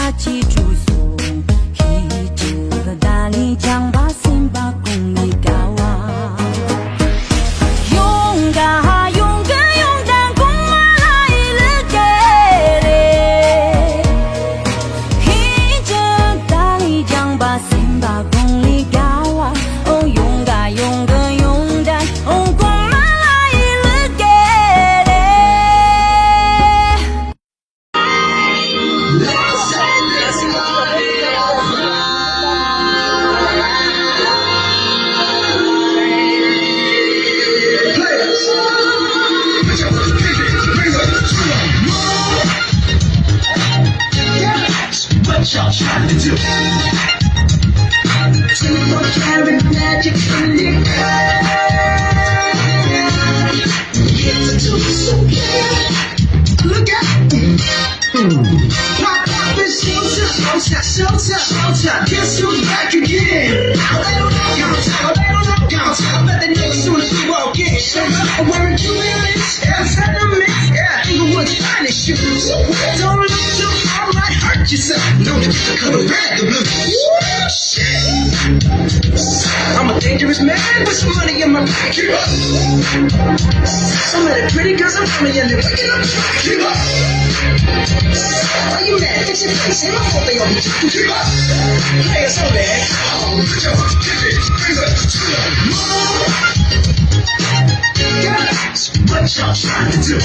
下起住宿，一这大力将把心把公里高啊，勇敢勇敢勇敢，公马来了给嘞，一这大力将把心把公里高啊，哦勇敢勇敢勇敢，哦公马来了给嘞。What y'all trying to do? 24 karat magic in the air. It's a two so clear. Look out! Pop pop and showtime. Guess who's back again? They don't know. I bet they know as soon as we walk in. I'm wearing jewelries, sentiments, Inglewood's finest shoes. Don't look too hard, might hurt yourself. Known to get the color red, the blue. Shit. I'm a dangerous man with some money in my pocket. Keep up. So many pretty girls around me and they're waking up trying to keep up. Why you mad? Fix your face. Ain't my fault they all be talking. Keep up. Players only. Put your finger to the moon. Guys, what y'all trying to do?